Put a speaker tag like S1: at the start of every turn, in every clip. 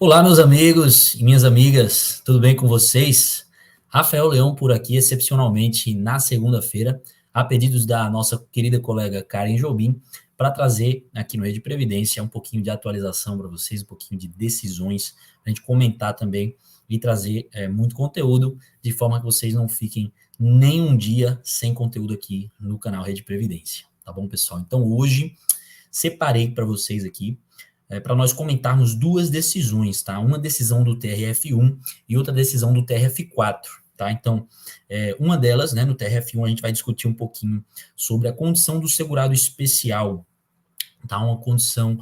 S1: Olá, meus amigos e minhas amigas, tudo bem com vocês? Rafael Leão por aqui, excepcionalmente na segunda-feira, a pedidos da nossa querida colega Karen Jobim, para trazer aqui no Rede Previdência um pouquinho de atualização para vocês, um pouquinho de decisões, para a gente comentar também e trazer muito conteúdo, de forma que vocês não fiquem nenhum dia sem conteúdo aqui no canal Rede Previdência, tá bom, pessoal? Então, hoje, separei para vocês aqui para nós comentarmos duas decisões, tá? Uma decisão do TRF1 e outra decisão do TRF4, tá? Então, uma delas, né, no TRF1, a gente vai discutir um pouquinho sobre a condição do segurado especial, tá? Uma condição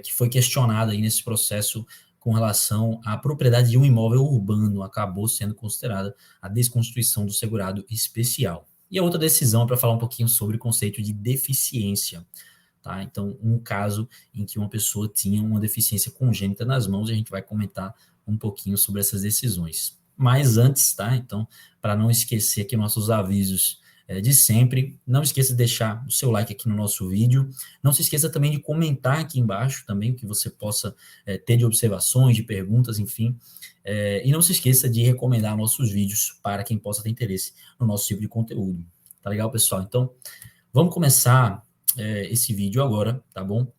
S1: que foi questionada aí nesse processo com relação à propriedade de um imóvel urbano, acabou sendo considerada a desconstituição do segurado especial. E a outra decisão é para falar um pouquinho sobre o conceito de deficiência. Tá? Então, um caso em que uma pessoa tinha uma deficiência congênita nas mãos, a gente vai comentar um pouquinho sobre essas decisões. Mas antes, tá? Então, para não esquecer aqui nossos avisos de sempre, não esqueça de deixar o seu like aqui no nosso vídeo, não se esqueça também de comentar aqui embaixo também o que você possa ter de observações, de perguntas, enfim, e não se esqueça de recomendar nossos vídeos para quem possa ter interesse no nosso tipo de conteúdo. Tá legal, pessoal? Então, vamos começar esse vídeo agora, tá bom?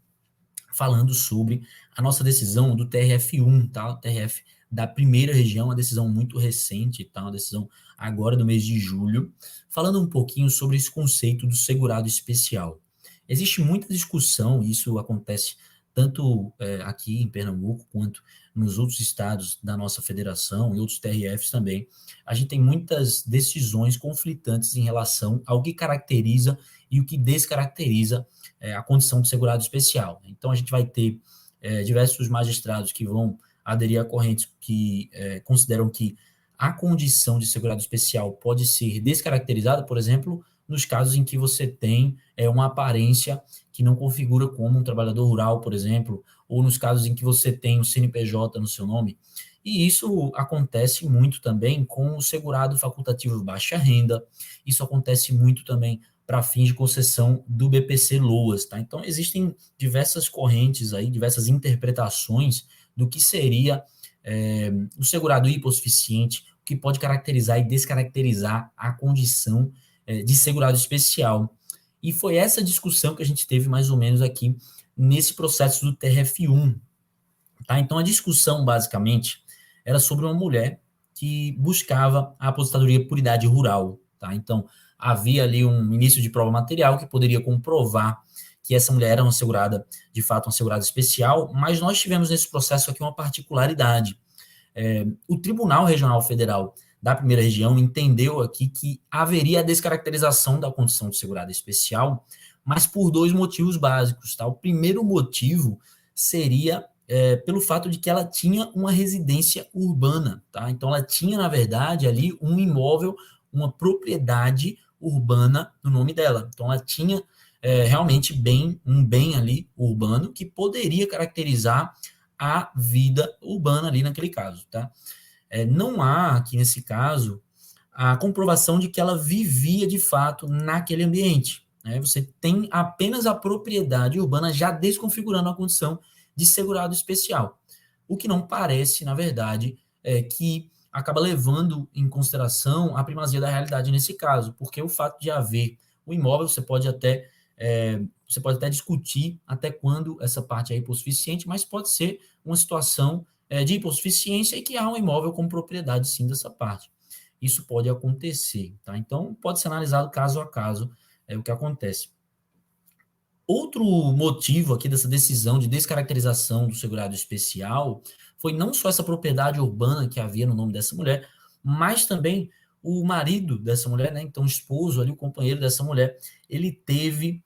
S1: Falando sobre a nossa decisão do TRF1, tá? O TRF da primeira região, uma decisão muito recente, tá? Uma decisão agora do mês de julho, falando um pouquinho sobre esse conceito do segurado especial. Existe muita discussão, isso acontece tanto aqui em Pernambuco quanto nos outros estados da nossa federação e outros TRFs também. A gente tem muitas decisões conflitantes em relação ao que caracteriza e o que descaracteriza a condição de segurado especial. Então, a gente vai ter diversos magistrados que vão aderir a correntes que consideram que a condição de segurado especial pode ser descaracterizada, por exemplo, nos casos em que você tem uma aparência que não configura como um trabalhador rural, por exemplo, ou nos casos em que você tem um CNPJ no seu nome. E isso acontece muito também com o segurado facultativo de baixa renda, isso acontece muito também para fins de concessão do BPC-Loas, tá? Então, existem diversas correntes aí, diversas interpretações do que seria o segurado hipossuficiente, o que pode caracterizar e descaracterizar a condição de segurado especial. E foi essa discussão que a gente teve mais ou menos aqui nesse processo do TRF1, tá? Então, a discussão, basicamente, era sobre uma mulher que buscava a aposentadoria por idade rural, tá? Então, havia ali um início de prova material que poderia comprovar que essa mulher era uma segurada, de fato, uma segurada especial, mas nós tivemos nesse processo aqui uma particularidade. O Tribunal Regional Federal da Primeira Região entendeu aqui que haveria a descaracterização da condição de segurada especial, mas por dois motivos básicos, tá? O primeiro motivo seria pelo fato de que ela tinha uma residência urbana, tá? Então, ela tinha, na verdade, ali um imóvel, uma propriedade urbana no nome dela. Então, ela tinha realmente um bem ali urbano que poderia caracterizar a vida urbana ali naquele caso, tá? Não há aqui nesse caso a comprovação de que ela vivia de fato naquele ambiente, né? Você tem apenas a propriedade urbana já desconfigurando a condição de segurado especial, o que não parece, na verdade, que acaba levando em consideração a primazia da realidade nesse caso, porque o fato de haver o imóvel, você pode até discutir até quando essa parte é hipossuficiente, mas pode ser uma situação de hipossuficiência e que há um imóvel com propriedade, sim, dessa parte. Isso pode acontecer, tá? Então, pode ser analisado caso a caso o que acontece. Outro motivo aqui dessa decisão de descaracterização do segurado especial foi não só essa propriedade urbana que havia no nome dessa mulher, mas também o marido dessa mulher, né? Então, o esposo ali, o companheiro dessa mulher, ele teve,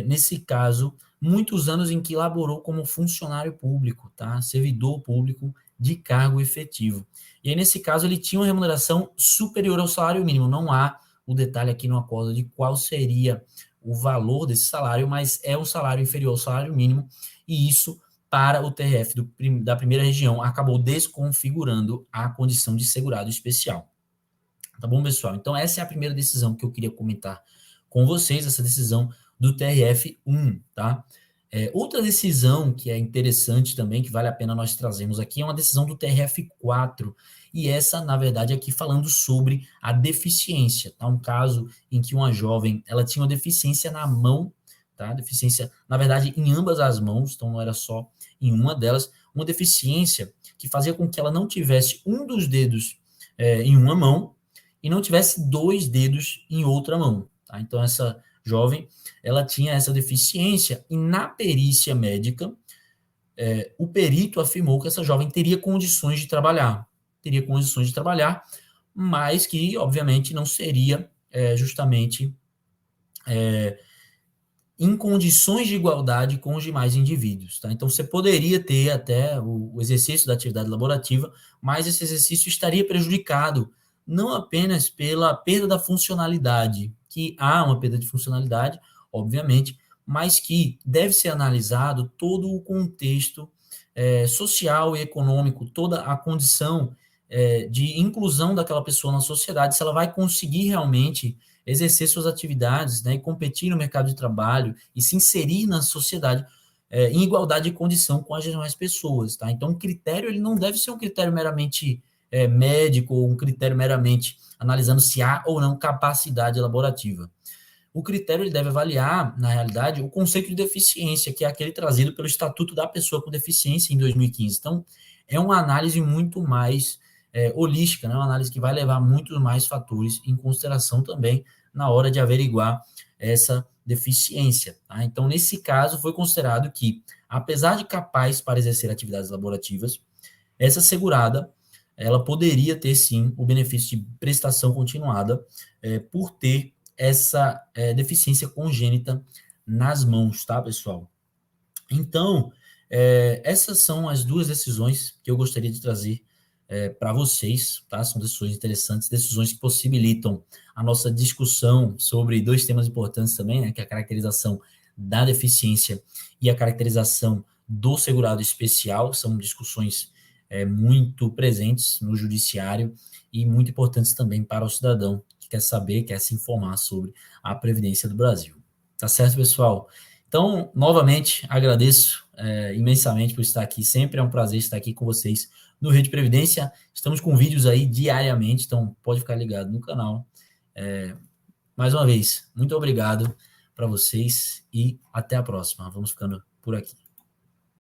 S1: nesse caso, muitos anos em que laborou como funcionário público, tá? Servidor público de cargo efetivo. E aí, nesse caso, ele tinha uma remuneração superior ao salário mínimo. Não há o detalhe aqui no acordo de qual seria o valor desse salário, mas é um salário inferior ao salário mínimo, e isso, para o TRF da primeira região, acabou desconfigurando a condição de segurado especial. Tá bom, pessoal? Então, essa é a primeira decisão que eu queria comentar com vocês, essa decisão do TRF1, tá? Outra decisão que é interessante também, que vale a pena nós trazermos aqui, é uma decisão do TRF4, e essa, na verdade, aqui falando sobre a deficiência, tá? Um caso em que uma jovem, ela tinha uma deficiência na mão, tá? Deficiência, na verdade, em ambas as mãos, então não era só em uma delas, uma deficiência que fazia com que ela não tivesse um dos dedos em uma mão e não tivesse dois dedos em outra mão, tá? Então essa jovem, ela tinha essa deficiência e na perícia médica, o perito afirmou que essa jovem teria condições de trabalhar, mas que, obviamente, não seria justamente em condições de igualdade com os demais indivíduos, tá? Então, você poderia ter até o exercício da atividade laborativa, mas esse exercício estaria prejudicado não apenas pela perda da funcionalidade, que há uma perda de funcionalidade, obviamente, mas que deve ser analisado todo o contexto social e econômico, toda a condição de inclusão daquela pessoa na sociedade, se ela vai conseguir realmente exercer suas atividades, né, e competir no mercado de trabalho e se inserir na sociedade em igualdade de condição com as demais pessoas, tá? Então, o critério ele não deve ser um critério meramente médico ou um critério meramente analisando se há ou não capacidade laborativa. O critério ele deve avaliar, na realidade, o conceito de deficiência, que é aquele trazido pelo Estatuto da Pessoa com Deficiência em 2015. Então, é uma análise muito mais holística, né? Uma análise que vai levar muitos mais fatores em consideração também na hora de averiguar essa deficiência, tá? Então, nesse caso, foi considerado que, apesar de capaz para exercer atividades laborativas, essa segurada, ela poderia ter, sim, o benefício de prestação continuada por ter essa deficiência congênita nas mãos, tá, pessoal? Então, essas são as duas decisões que eu gostaria de trazer para vocês, tá? São decisões interessantes, decisões que possibilitam a nossa discussão sobre dois temas importantes também, né? Que é a caracterização da deficiência e a caracterização do segurado especial. São discussões muito presentes no judiciário e muito importantes também para o cidadão que quer saber, quer se informar sobre a Previdência do Brasil. Tá certo, pessoal? Então, novamente, agradeço imensamente por estar aqui. Sempre é um prazer estar aqui com vocês no Rede Previdência. Estamos com vídeos aí diariamente, então pode ficar ligado no canal. Mais uma vez, muito obrigado para vocês e até a próxima. Vamos ficando por aqui.